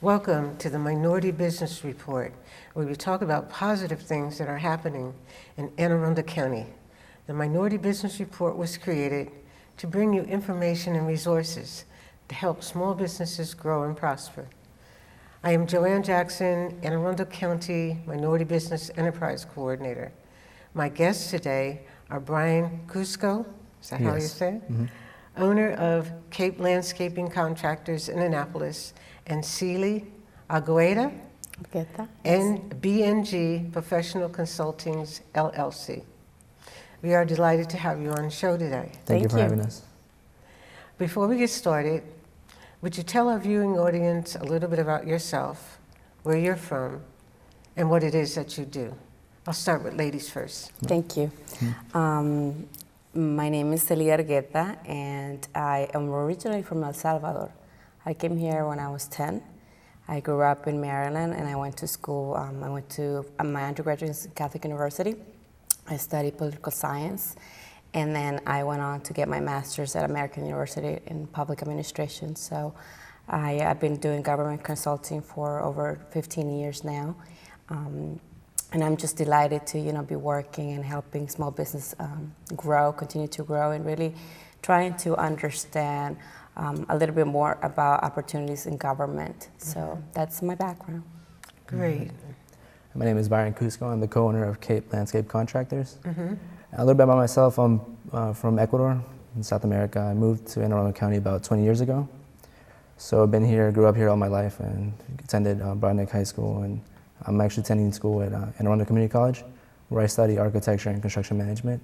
Welcome to the Minority Business Report, where we talk about positive things that are happening in Anne Arundel County. The Minority Business Report was created to bring you information and resources to help small businesses grow and prosper. I am Joanne Jackson, Anne Arundel County Minority Business Enterprise Coordinator. My guests today are Byron Cuzco, is that how you say it? Mm-hmm. Owner of Cape Landscaping Contractors in Annapolis, and Cely, Argueta, and BNG Professional Consultings, LLC. We are delighted to have you on the show today. Thank you for having us. Before we get started, would you tell our viewing audience a little bit about yourself, where you're from, and what it is that you do? I'll start with ladies first. Thank you. My name is Cely Argueta, and I am originally from El Salvador. I came here when I was 10. I grew up in Maryland, and I went to school. I went to my undergraduate in Catholic University. I studied political science, and then I went on to get my master's at American University in public administration. So I've been doing government consulting for over 15 years now. And I'm just delighted to, be working and helping small business continue to grow, and really trying to understand a little bit more about opportunities in government. So that's my background. Great. My name is Byron Cuzco. I'm the co-owner of Cape Landscape Contractors. A little bit about myself. I'm from Ecuador in South America. I moved to Anne Arundel County about 20 years ago. So I've been here, grew up here all my life, and attended Broadneck High School, and I'm actually attending school at Anne Arundel Community College, where I study architecture and construction management.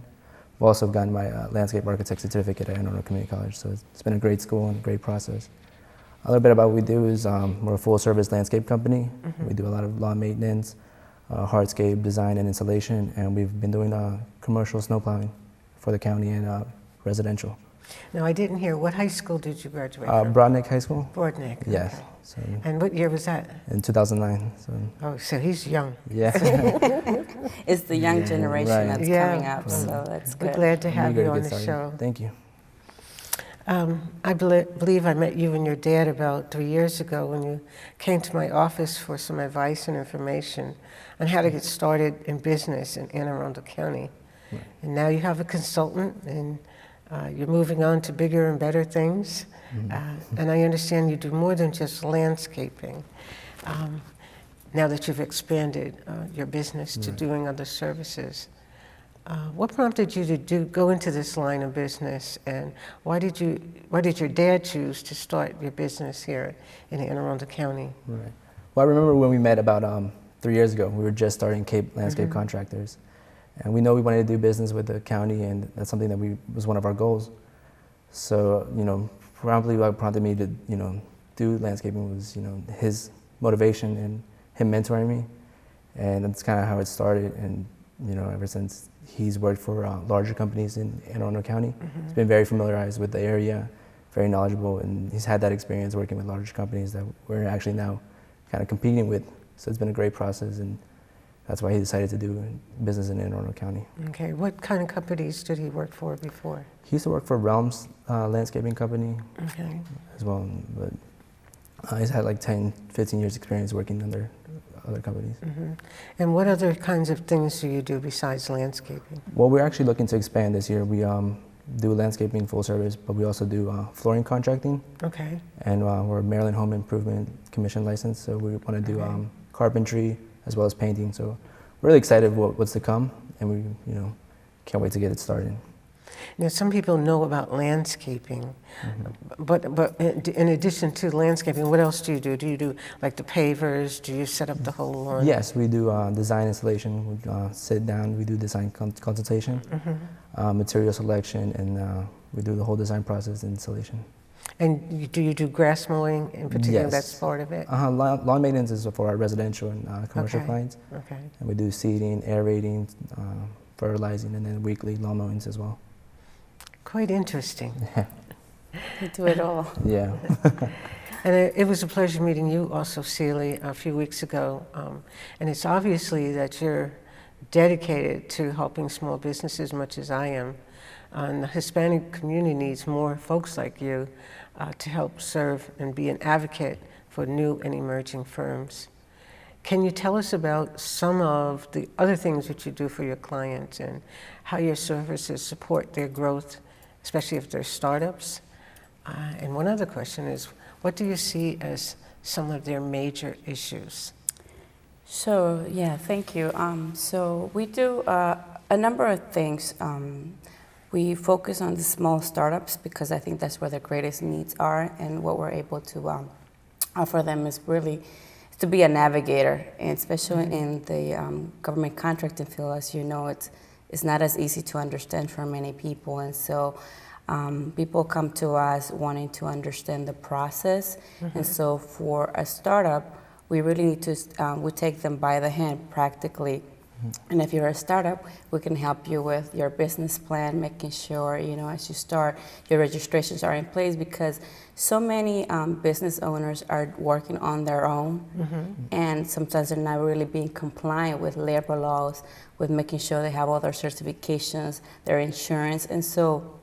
I've also gotten my landscape architect certificate at Anne Arundel Community College, so it's been a great school and a great process. A little bit about what we do is we're a full-service landscape company. We do a lot of lawn maintenance, hardscape design and installation, and we've been doing commercial snow plowing for the county and residential. Now, I didn't hear, what high school did you graduate from? Broadneck High School. Broadneck. Yes. Okay. So, and what year was that? in 2009. So. Oh, so he's young. Yeah. It's the young generation that's coming up, so that's good. We're glad to have you on the show. Thank you. I believe I met you and your dad about 3 years ago when you came to my office for some advice and information on how to get started in business in Anne Arundel County. Right. And now you have a consultant, and you're moving on to bigger and better things. And I understand you do more than just landscaping. Now that you've expanded your business to doing other services. What prompted you to go into this line of business, and why did your dad choose to start your business here in Anne Arundel County? Right. Well, I remember when we met about 3 years ago. We were just starting Cape Landscape Contractors, and we know we wanted to do business with the county, and that's something that was one of our goals. So, probably what prompted me to, do landscaping was, his motivation and him mentoring me, and that's kind of how it started. And ever since, he's worked for larger companies in Anne Arundel County. He's been very familiarized with the area, very knowledgeable, and he's had that experience working with larger companies that we're actually now kind of competing with. So it's been a great process, and that's why he decided to do business in Anne Arundel County. Okay, what kind of companies did he work for before? He used to work for Realms Landscaping Company as well, but he's had like 10, 15 years experience working under other companies. And what other kinds of things do you do besides landscaping? Well, we're actually looking to expand this year. We do landscaping full service, but we also do flooring contracting. Okay. And we're Maryland Home Improvement Commission licensed, so we want to do carpentry as well as painting. So we're really excited what's to come, and we can't wait to get it started. Now, some people know about landscaping, but in addition to landscaping, what else do you do? Do you do like the pavers? Do you set up the whole lawn? Yes, we do design installation. We sit down, we do design consultation, material selection, and we do the whole design process and installation. And do you do grass mowing in particular? Yes. That's part of it? Lawn maintenance is for our residential and commercial clients. Okay. And we do seeding, aerating, fertilizing, and then weekly lawn mowings as well. Quite interesting. We do it all. Yeah. And it was a pleasure meeting you also, Cely, a few weeks ago. And it's obviously that you're dedicated to helping small businesses, much as I am. And the Hispanic community needs more folks like you to help serve and be an advocate for new and emerging firms. Can you tell us about some of the other things that you do for your clients and how your services support their growth, especially if they're startups? And one other question is, what do you see as some of their major issues? So, yeah, thank you. So we do a number of things. We focus on the small startups because I think that's where the greatest needs are, and what we're able to offer them is really to be a navigator, and especially in the government contracting field. As you know, it's not as easy to understand for many people, and so people come to us wanting to understand the process. And so for a startup, we really need to we take them by the hand practically. And if you're a startup, we can help you with your business plan, making sure, as you start, your registrations are in place, because so many business owners are working on their own, and sometimes they're not really being compliant with labor laws, with making sure they have all their certifications, their insurance. And so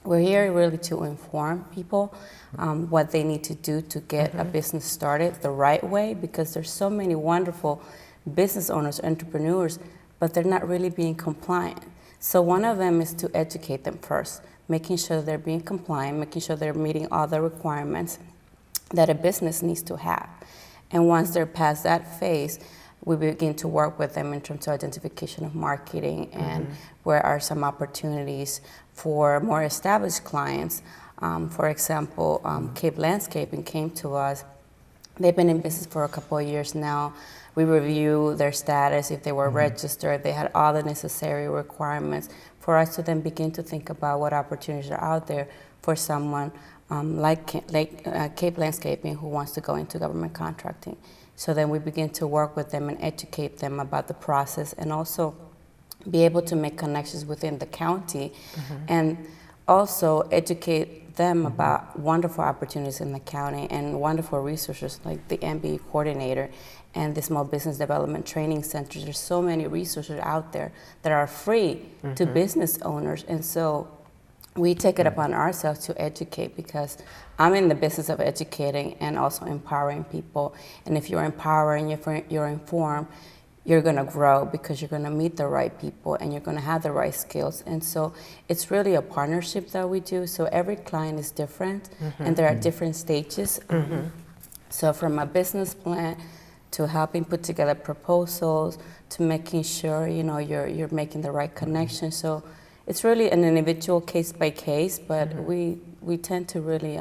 we're here really to inform people what they need to do to get a business started the right way, because there's so many wonderful business owners, entrepreneurs, but they're not really being compliant. So one of them is to educate them first, making sure they're being compliant, making sure they're meeting all the requirements that a business needs to have. And once they're past that phase, we begin to work with them in terms of identification of marketing and where are some opportunities for more established clients. For example, Cape Landscaping came to us. They've been in business for a couple of years now. We review their status, if they were registered, they had all the necessary requirements for us to then begin to think about what opportunities are out there for someone like Cape Landscaping who wants to go into government contracting. So then we begin to work with them and educate them about the process, and also be able to make connections within the county, and also educate them about wonderful opportunities in the county and wonderful resources like the MBE coordinator and the Small Business Development Training Centers. There's so many resources out there that are free to business owners. And so we take it upon ourselves to educate, because I'm in the business of educating and also empowering people. And if you're empowering, if you're informed, you're going to grow, because you're going to meet the right people and you're going to have the right skills. And so it's really a partnership that we do. So every client is different, and they're at different stages. So from a business plan to helping put together proposals, to making sure you're making the right connection. So it's really an individual case by case, but we tend to really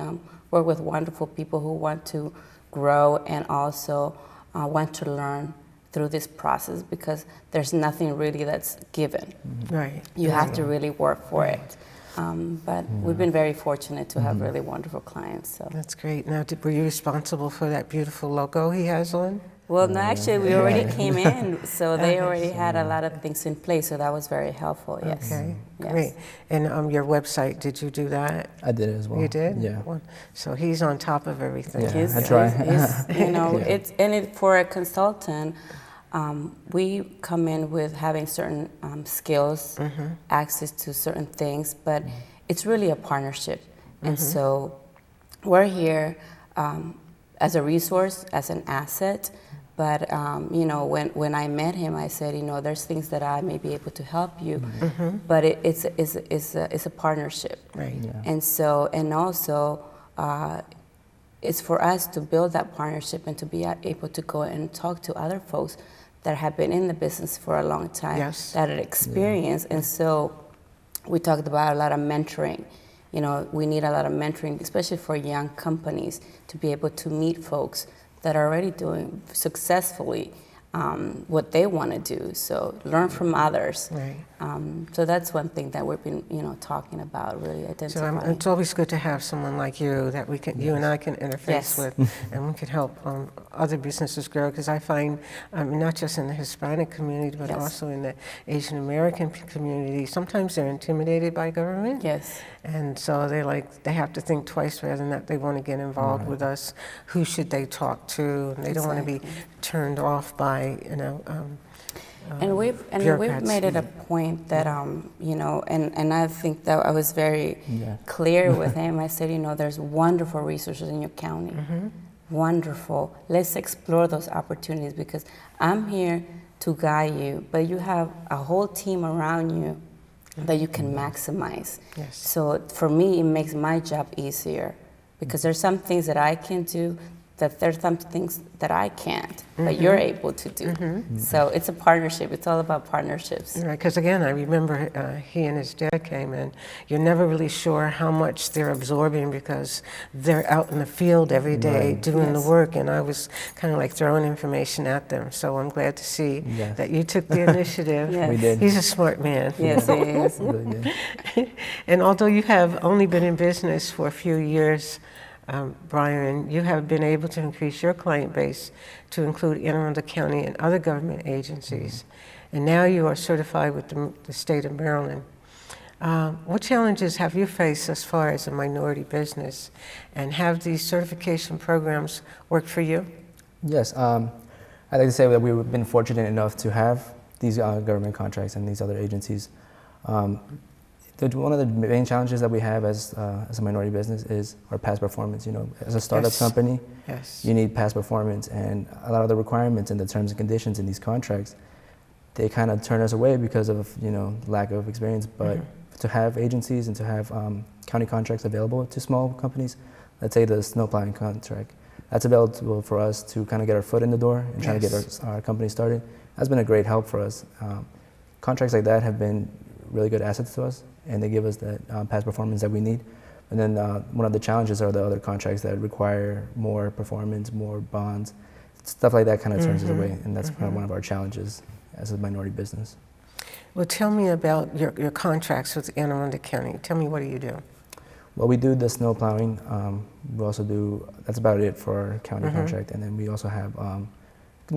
work with wonderful people who want to grow and also want to learn through this process, because there's nothing really that's given. Right. You have to really work for it. But we've been very fortunate to have really wonderful clients. So That's great. Now, were you responsible for that beautiful logo he has on? well, no, actually, we already came in, so they already had a lot of things in place, so that was very helpful. Yes. Okay, Yes. great. And your website, did you do that? I did it as well. You did? Yeah. Well, so he's on top of everything. Yeah. I try. For a consultant, we come in with having certain skills, access to certain things, but it's really a partnership. And so we're here as a resource, as an asset. But when I met him, I said, there's things that I may be able to help you, but it's a partnership. Right. Yeah. And so, and also, it's for us to build that partnership and to be able to go and talk to other folks that have been in the business for a long time, that had experience. And so we talked about a lot of mentoring. We need a lot of mentoring, especially for young companies, to be able to meet folks that are already doing successfully what they want to do. So learn from others. Right. So that's one thing that we've been, talking about, really identifying. So it's always good to have someone like you that you and I can interface with, and we can help other businesses grow. Because I find, not just in the Hispanic community, but also in the Asian American community, sometimes they're intimidated by government. Yes. And so they have to think twice whether or not they want to get involved with us. Who should they talk to? And they don't want to be turned off by, and we've made it a point that and I think that I was very clear with him. I said, there's wonderful resources in your county, wonderful. Let's explore those opportunities because I'm here to guide you, but you have a whole team around you that you can maximize. Yes. So for me, it makes my job easier because there's some things that I can do that there's some things that I can't, but you're able to do. So it's a partnership. It's all about partnerships. Right, because again, I remember he and his dad came in. You're never really sure how much they're absorbing because they're out in the field every day doing the work, and I was kind of like throwing information at them. So I'm glad to see that you took the initiative. Yes. We did. He's a smart man. Yes, he is. Really did. And although you have only been in business for a few years, Byron, you have been able to increase your client base to include Anne Arundel County and other government agencies. And now you are certified with the state of Maryland. What challenges have you faced as far as a minority business? And have these certification programs worked for you? Yes, I'd like to say that we've been fortunate enough to have these government contracts and these other agencies. One of the main challenges that we have as a minority business is our past performance. You know, as a startup company, you need past performance, and a lot of the requirements and the terms and conditions in these contracts, they kind of turn us away because of lack of experience. But to have agencies and to have county contracts available to small companies, let's say the snow plowing contract, that's available for us to kind of get our foot in the door and try to get our company started. That's been a great help for us. Contracts like that have been really good assets to us, and they give us that past performance that we need. And then one of the challenges are the other contracts that require more performance, more bonds. Stuff like that kind of turns us away, and that's kind of one of our challenges as a minority business. Well, tell me about your contracts with Anne Arundel County. Tell me, what do you do? Well, we do the snow plowing. We also do, that's about it for our county contract. And then we also have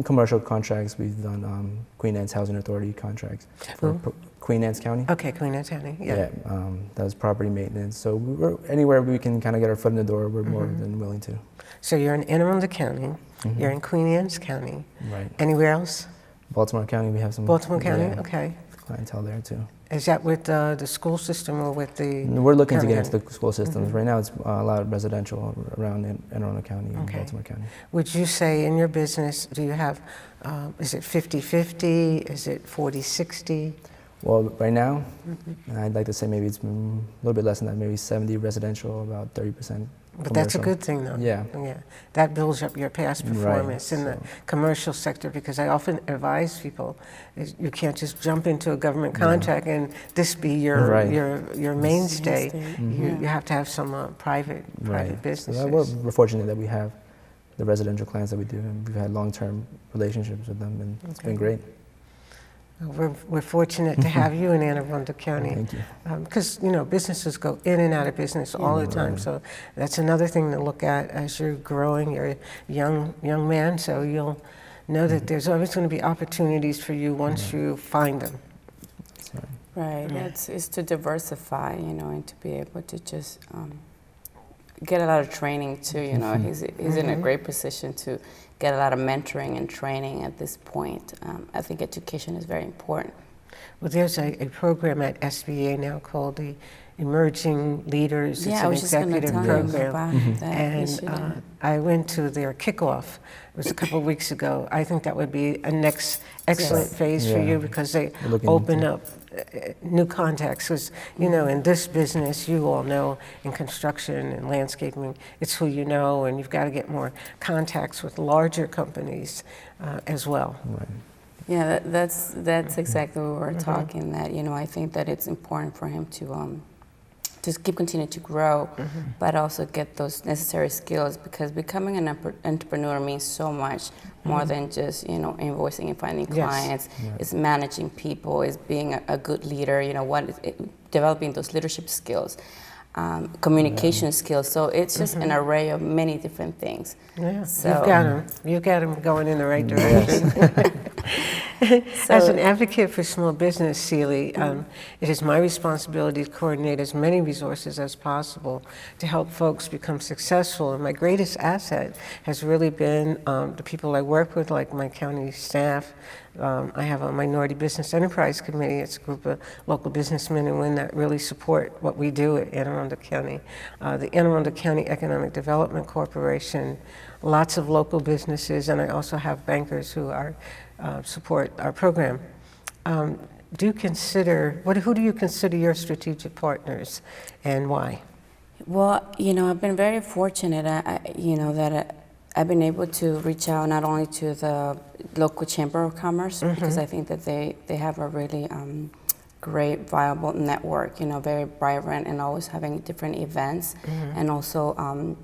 commercial contracts. We've done Queen Anne's Housing Authority contracts for Queen Anne's County. Okay, Queen Anne's County, yeah. That was property maintenance. So we're, anywhere we can kind of get our foot in the door, we're more than willing to. So you're in Anne Arundel County, you're in Queen Anne's County. Right. Anywhere else? Baltimore County, we have some. Baltimore County, okay. Clientele there too. Is that with the school system or with the We're looking to get into the school systems. Right now it's a lot of residential around Anne Arundel County and Baltimore County. Would you say in your business, do you have, is it 50-50? Is it 40-60? Well, right now, I'd like to say maybe it's a little bit less than that, maybe 70 residential, about 30%. But that's a good thing, though. Yeah. That builds up your past performance in the commercial sector, because I often advise people, you can't just jump into a government contract and this be your mainstay. You have to have some private businesses. So we're fortunate that we have the residential clients that we do, and we've had long-term relationships with them, and it's been great. We're fortunate to have you in Anne Arundel County. Thank you. Because businesses go in and out of business all the time, so that's another thing to look at as you're growing. You're a young man, so you'll know that there's always going to be opportunities for you once you find them. Right. It's to diversify, and to be able to just get a lot of training too. He's in a great position to get a lot of mentoring and training at this point. I think education is very important. Well, there's a program at SBA now called the Emerging Leaders. It's an executive program. And I went to their kickoff. It was a couple of weeks ago. I think that would be a next excellent phase for you, because they open up new contacts. Because, in this business, you all know, in construction and landscaping, it's who you know, and you've got to get more contacts with larger companies as well. Right. Yeah, that's exactly what we're talking. That I think that it's important for him to just continue to grow, but also get those necessary skills, because becoming an entrepreneur means so much more than just invoicing and finding clients. It's managing people, it's being a good leader. Developing those leadership skills, communication skills. So it's just an array of many different things. Yeah, so you've got him going in the right direction. As an advocate for small business, Cely, it is my responsibility to coordinate as many resources as possible to help folks become successful. And my greatest asset has really been the people I work with, like my county staff. I have a Minority Business Enterprise Committee. It's a group of local businessmen and women that really support what we do at Anne Arundel County. The Anne Arundel County Economic Development Corporation, lots of local businesses, and I also have bankers who are support our program. Who do you consider your strategic partners, and why? Well, I've been very fortunate, that I've been able to reach out not only to the local Chamber of Commerce, because I think that they have a really great, viable network, very vibrant and always having different events, and also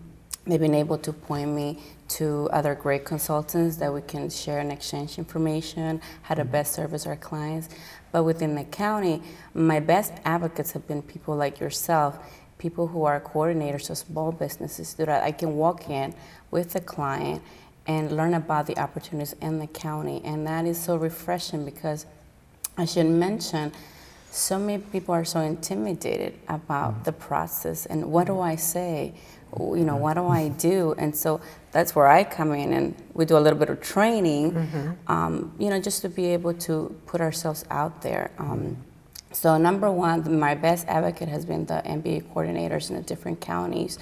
they've been able to point me to other great consultants that we can share and exchange information, how to best service our clients. But within the county, my best advocates have been people like yourself, people who are coordinators of small businesses, so that I can walk in with the client and learn about the opportunities in the county. And that is so refreshing because, I should mention, so many people are so intimidated about the process and what do I say? What do I do? And so that's where I come in, and we do a little bit of training, just to be able to put ourselves out there. So number one, my best advocate has been the MBA coordinators in the different counties.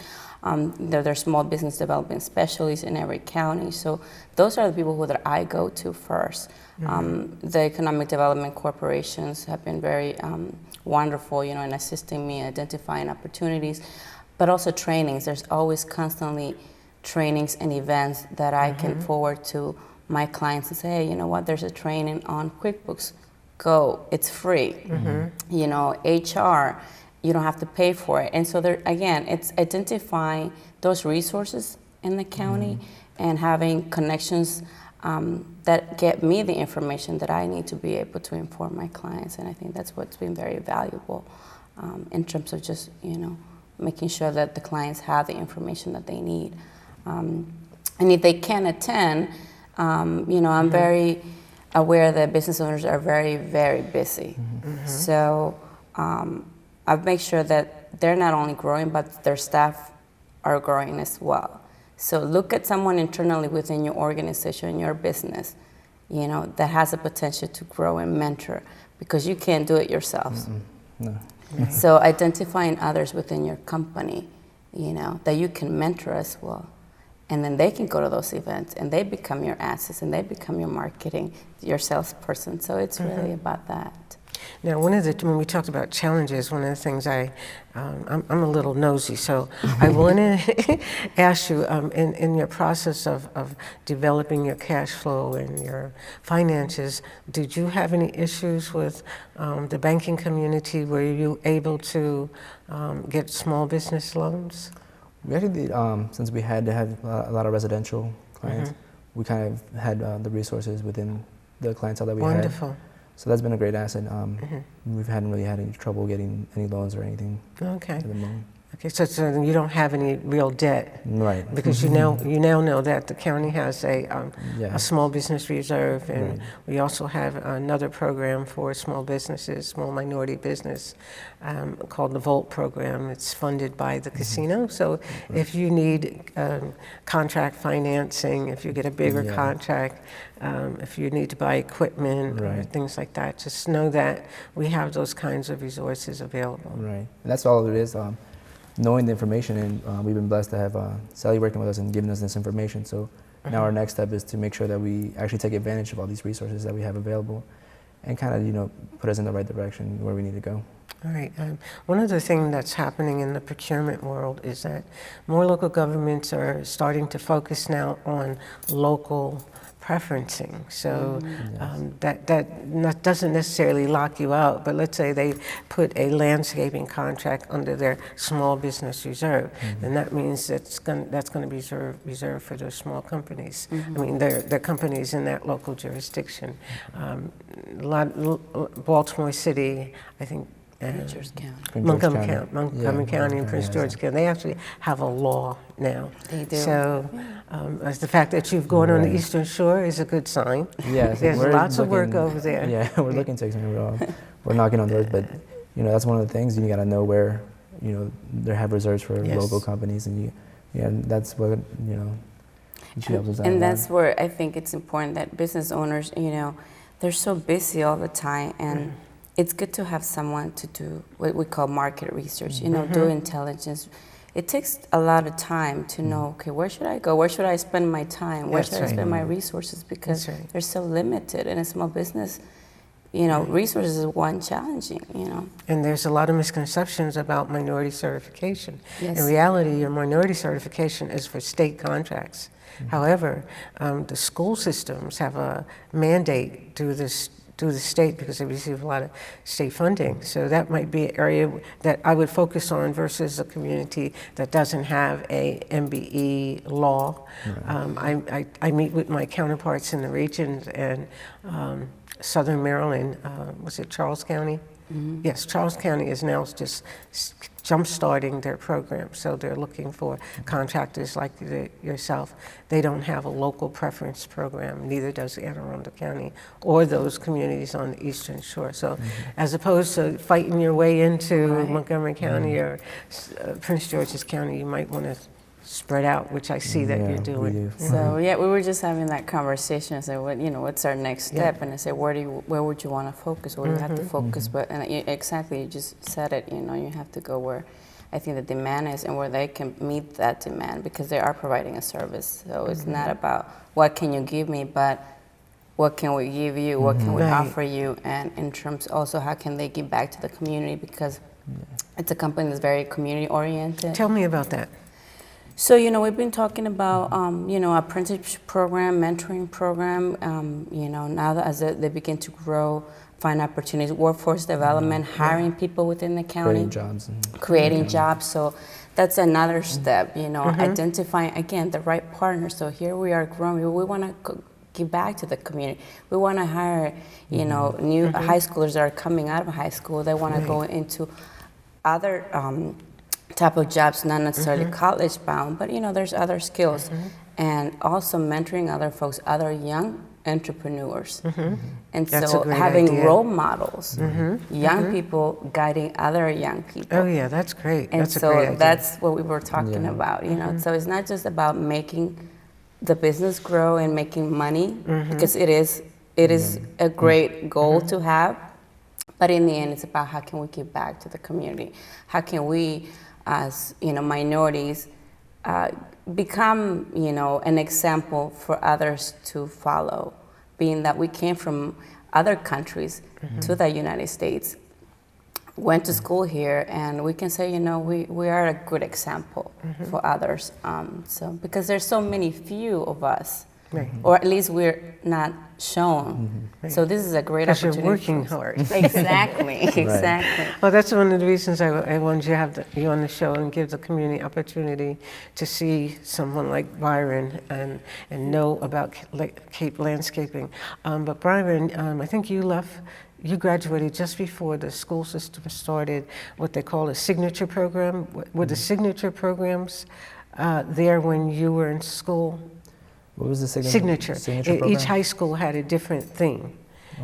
They're small business development specialists in every county. So those are the people that I go to first. The economic development corporations have been very wonderful, in assisting me identifying opportunities, but also trainings. There's always constantly trainings and events that I can forward to my clients and say, hey, you know what, there's a training on QuickBooks. Go, it's free. HR, you don't have to pay for it. And so there, again, it's identifying those resources in the county and having connections that get me the information that I need to be able to inform my clients. And I think that's what's been very valuable in terms of just, making sure that the clients have the information that they need. And if they can't attend, I'm very aware that business owners are very, very busy. So I've made sure that they're not only growing, but their staff are growing as well. So look at someone internally within your organization, your business, that has the potential to grow and mentor, because you can't do it yourselves. No. So identifying others within your company, that you can mentor as well. And then they can go to those events and they become your assets and they become your marketing, your salesperson. So it's really about that. Now, when we talked about challenges, one of the things I'm a little nosy, so I want to ask you, in your process of developing your cash flow and your finances, did you have any issues with the banking community? Were you able to get small business loans? We actually did, since we had to have a lot of residential clients, we kind of had the resources within the clientele that we had. Wonderful. So that's been a great asset. We hadn't really had any trouble getting any loans or anything. Okay. At the moment. Okay, so you don't have any real debt, right? Because you now know that the county has a small business reserve, and we also have another program for small businesses, small minority business, called the Volt program. It's funded by the casino. So if you need contract financing, if you get a bigger contract, if you need to buy equipment or things like that, just know that we have those kinds of resources available. Right, and that's all it is. Knowing the information, and we've been blessed to have Cely working with us and giving us this information. So now our next step is to make sure that we actually take advantage of all these resources that we have available, and kind of put us in the right direction where we need to go. All right. One other thing that's happening in the procurement world is that more local governments are starting to focus now on local preferencing. So that doesn't necessarily lock you out, but let's say they put a landscaping contract under their small business reserve, then that means that's going to be reserved for those small companies. I mean, they're companies in that local jurisdiction. Baltimore City, I think Prince County. Montgomery County and Prince has George that. County. They actually have a law now. They do. So as the fact that you've gone on the Right. Eastern Shore is a good sign. Yeah, so There's we're lots of work looking- over there. Yeah, we're looking to expand. We're knocking on doors, but that's one of the things you got to know where they have reserves for Yes. local companies, and that's what she helps us out. And a lot. that's where I think it's important that business owners, they're so busy all the time, and it's good to have someone to do what we call market research, do intelligence. It takes a lot of time to know, okay, where should I go? Where should I spend my time? Where That's should I right. spend my resources? Because That's right. they're so limited in a small business. Resources is one challenging, And there's a lot of misconceptions about minority certification. Yes. In reality, your minority certification is for state contracts. However, the school systems have a mandate through the state because they receive a lot of state funding. So that might be an area that I would focus on versus a community that doesn't have a MBE law. Right. I meet with my counterparts in the regions, and Southern Maryland, was it Charles County? Mm-hmm. Yes, Charles County is now just jump-starting their program, so they're looking for contractors like yourself. They don't have a local preference program, neither does Anne Arundel County or those communities on the Eastern Shore. So as opposed to fighting your way into Right. Montgomery County or Prince George's County, you might want to spread out, which I see that you're we doing. do. So we were just having that conversation. I said, what's our next step? And I said, where would you want to focus? Where do you have to focus? But exactly, you just said it. You have to go where I think the demand is and where they can meet that demand, because they are providing a service. So it's not about what can you give me, but what can we give you? What can we Right. offer you? And in terms also, how can they give back to the community? Because it's a company that's very community oriented. Tell me about that. So, we've been talking about, apprenticeship program, mentoring program, now that as they begin to grow, find opportunities, workforce development, hiring people within the county. Creating jobs. Creating jobs. So that's another step, identifying, again, the right partner. So here we are growing. We want to give back to the community. We want to hire, new high schoolers that are coming out of high school. They want to go into other type of jobs, not necessarily college bound, but there's other skills, and also mentoring other folks, other young entrepreneurs, and That's so a great having idea. role models, young people guiding other young people. Oh yeah, that's great. And That's a so great idea. that's what we were talking about, So it's not just about making the business grow and making money, because it is a great goal to have, but in the end, it's about how can we give back to the community? How can we, as minorities, become an example for others to follow, being that we came from other countries to the United States, went to school here, and we can say we are a good example for others. So because there's so many few of us, or at least we're not shown. So this is a great Because opportunity. you're working hard. Exactly, exactly. Well, that's one of the reasons I wanted you to have you on the show and give the community opportunity to see someone like Byron and know about Cape landscaping. But Byron, I think you graduated just before the school system started what they call a signature program. Were the signature programs there when you were in school? What was the Signature. program? Each high school had a different theme.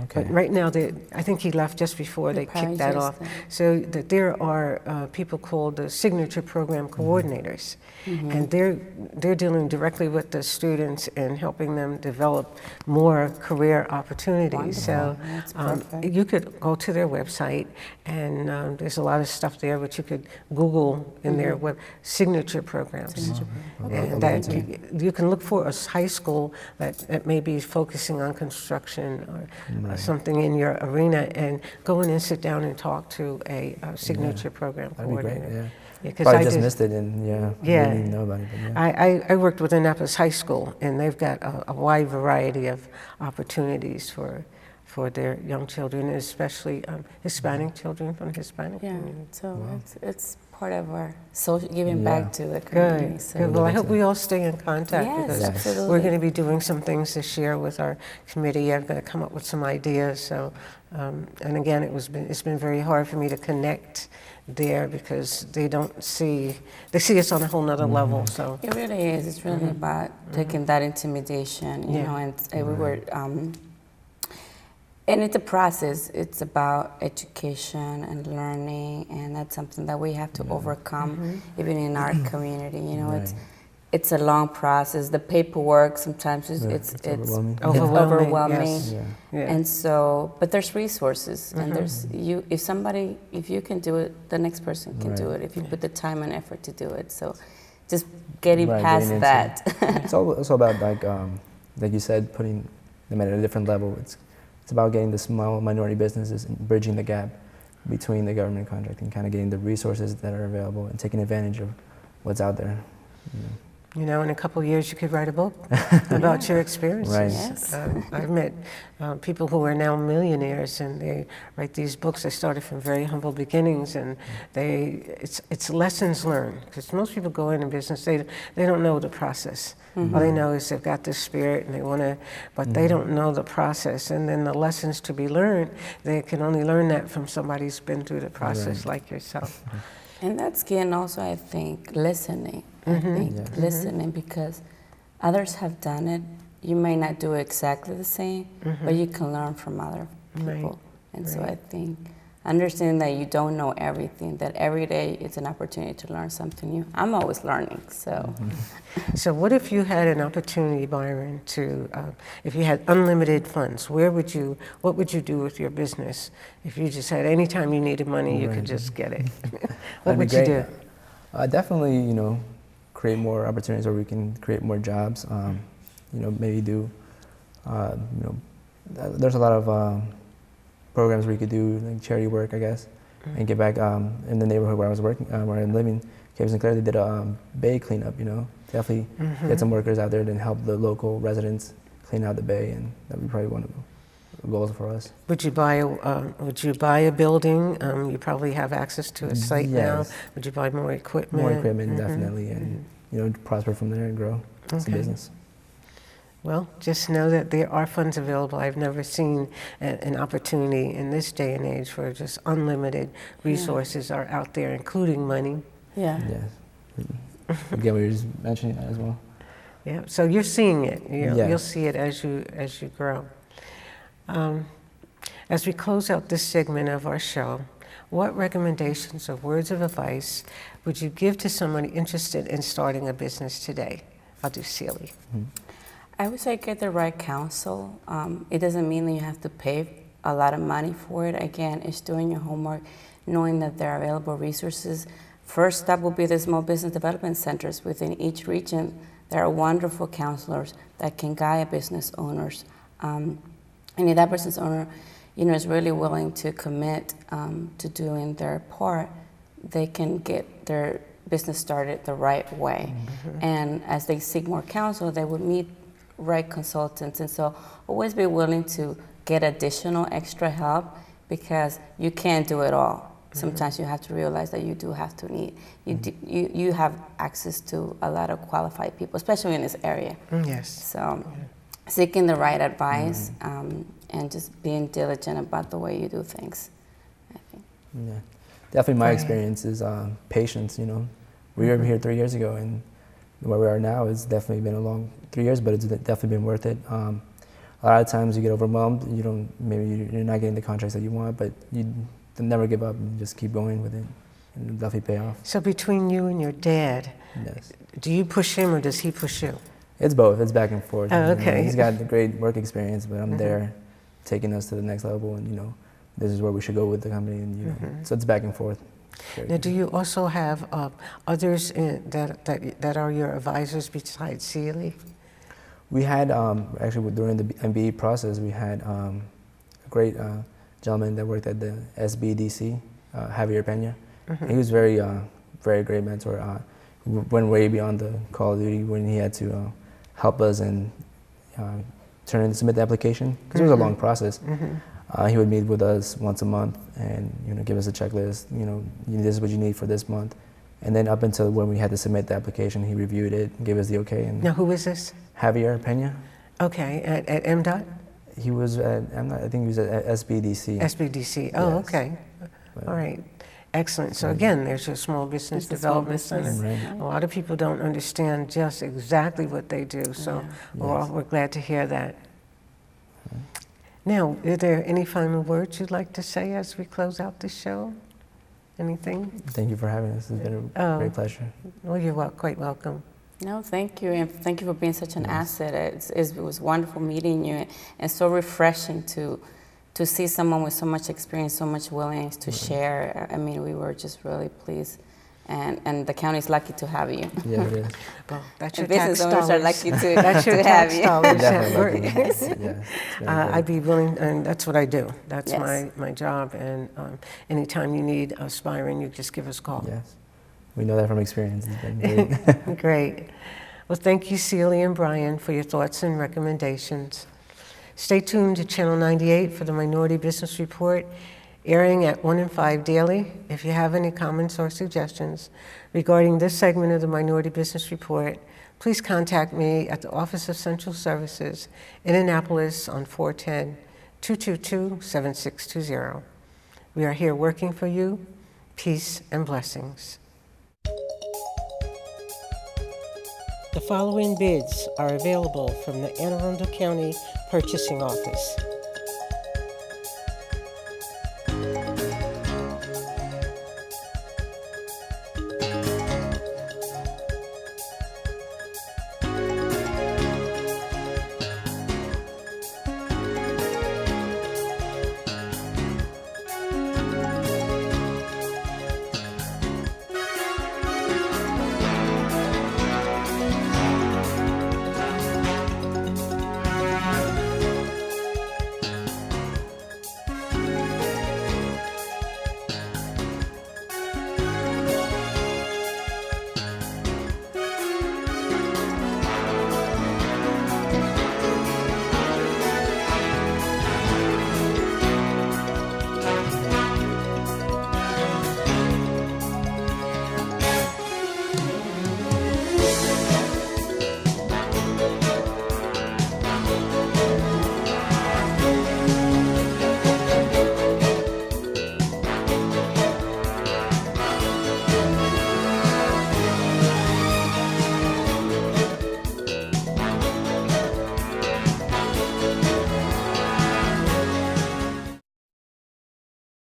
Okay. But right now, I think he left just before they kicked that off. So that there are people called the signature program coordinators, and they're dealing directly with the students and helping them develop more career opportunities. So That's perfect. you could go to their website, and there's a lot of stuff there, but you could Google in their web signature programs. And that you can look for a high school that may be focusing on construction or something in your arena, and go in and sit down and talk to a signature program That'd be coordinator. great, yeah. 'Cause Probably I just did- missed it, and I didn't even know about it. But I worked with Annapolis High School, and they've got a wide variety of opportunities for their young children, especially Hispanic children from the Hispanic community. So it's part of our social, giving Yeah. back to the community. Good, So. good. Well, I hope we all stay in contact Yes, because absolutely. we're going to be doing some things this year with our committee. I'm going to come up with some ideas. So, and again, it's been very hard for me to connect there because they see us on a whole nother level. So It really is. It's really about taking that intimidation, you Yeah. know, and we were, and it's a process. It's about education and learning, and that's something that we have to overcome, even in our community. You know, Right. it's a long process. The paperwork sometimes it's overwhelming. overwhelming. Yes. Yeah. Yeah. And so, but there's resources, and there's if you can do it, the next person can do Right. it if you put the time and effort to do it. So, just getting Right, past getting into that. It's also about like you said, putting them at a different level. It's about getting the small minority businesses and bridging the gap between the government contract and kind of getting the resources that are available and taking advantage of what's out there. You know. You know, in a couple of years, you could write a book about your experiences. Right. Yes. I've met people who are now millionaires, and they write these books. They started from very humble beginnings, and it's lessons learned. Because most people go into business, they don't know the process. All they know is they've got this spirit, and they want to, but they don't know the process. And then the lessons to be learned, they can only learn that from somebody who's been through the process, like yourself. And that's again also, I think, listening. I think listening, because others have done it. You may not do it exactly the same, but you can learn from other people. Right. And so I think understanding that you don't know everything, that every day it's an opportunity to learn something new. I'm always learning, so. So what if you had an opportunity, Byron, to, if you had unlimited funds, what would you do with your business? If you just had, anytime you needed money, you could just get it. What would you do? Definitely, create more opportunities where we can create more jobs. Maybe do, there's a lot of programs where you could do like charity work, I guess, and get back in the neighborhood where I was working, where I'm living. Cape Sinclair, they did a bay cleanup, definitely get some workers out there to help the local residents clean out the bay, and that'd be probably one of the goals for us. Would you buy a building? You probably have access to a site now. Would you buy more equipment? More equipment, definitely, and prosper from there and grow as a business. Well, just know that there are funds available. I've never seen an opportunity in this day and age where just unlimited resources are out there, including money. Yeah. Yes. Again, we were just mentioning that as well. Yeah. So you're seeing it. You'll see it as you grow. As we close out this segment of our show, what recommendations or words of advice would you give to someone interested in starting a business today? I'll do Cely. I would say get the right counsel. It doesn't mean that you have to pay a lot of money for it. Again, it's doing your homework, knowing that there are available resources. First step will be the small business development centers within each region. There are wonderful counselors that can guide business owners. And if that business owner, is really willing to commit to doing their part, they can get their business started the right way. And as they seek more counsel, they would meet right consultants. And so always be willing to get additional extra help, because you can't do it all. Sometimes you have to realize that you do have to you have access to a lot of qualified people, especially in this area. Yes. So seeking the right advice and just being diligent about the way you do things, I think. Yeah, definitely my experience is patience, We were here 3 years ago, and where we are now has definitely been a long 3 years, but it's definitely been worth it. A lot of times you get overwhelmed, maybe you're not getting the contracts that you want, but you never give up and just keep going with it, and it'll definitely pay off. So between you and your dad, Yes. do you push him or does he push you? It's both. It's back and forth. Oh, okay. He's got a great work experience, but I'm there taking us to the next level, and this is where we should go with the company, and so it's back and forth. Now, do you also have others that are your advisors besides Cely? We had actually during the MBE process, we had a great gentleman that worked at the SBDC, Javier Peña. He was very great mentor. Went way beyond the Call of Duty when he had to help us and submit the application, because it was a long process. He would meet with us once a month and give us a checklist. This is what you need for this month. And then up until when we had to submit the application, he reviewed it, gave us the okay. And Now, who is this? Javier Pena, Okay, at MDOT? he was at, I think he was at SBDC. SBDC, oh, Yes. okay. All right, excellent. So again, there's your Small Business It's a small Development Center. business. Right. A lot of people don't understand just exactly what they do, so Yes. we're glad to hear that. Now, are there any final words you'd like to say as we close out the show? Anything? Thank you for having us. It's been a Oh. great pleasure. Well, you're quite welcome. No, thank you, and thank you for being such an asset. It was wonderful meeting you, and so refreshing to see someone with so much experience, so much willingness to share. I mean, we were just really pleased, and the county's lucky to have you. Yeah, it is. Well, that's your And business tax owners are dollars. lucky That's your to tax have you. dollars. Definitely. Right. Yes, it's been I'd great. be willing, and that's what I do. That's Yes. my job, and anytime you need us, Byron, you just give us a call. Yes. We know that from experience. It's been great. Great. Well, thank you, Cely and Brian, for your thoughts and recommendations. Stay tuned to Channel 98 for the Minority Business Report, airing at 1 and 5 daily. If you have any comments or suggestions regarding this segment of the Minority Business Report, please contact me at the Office of Central Services in Annapolis on 410-222-7620. We are here working for you. Peace and blessings. The following bids are available from the Anne Arundel County Purchasing Office.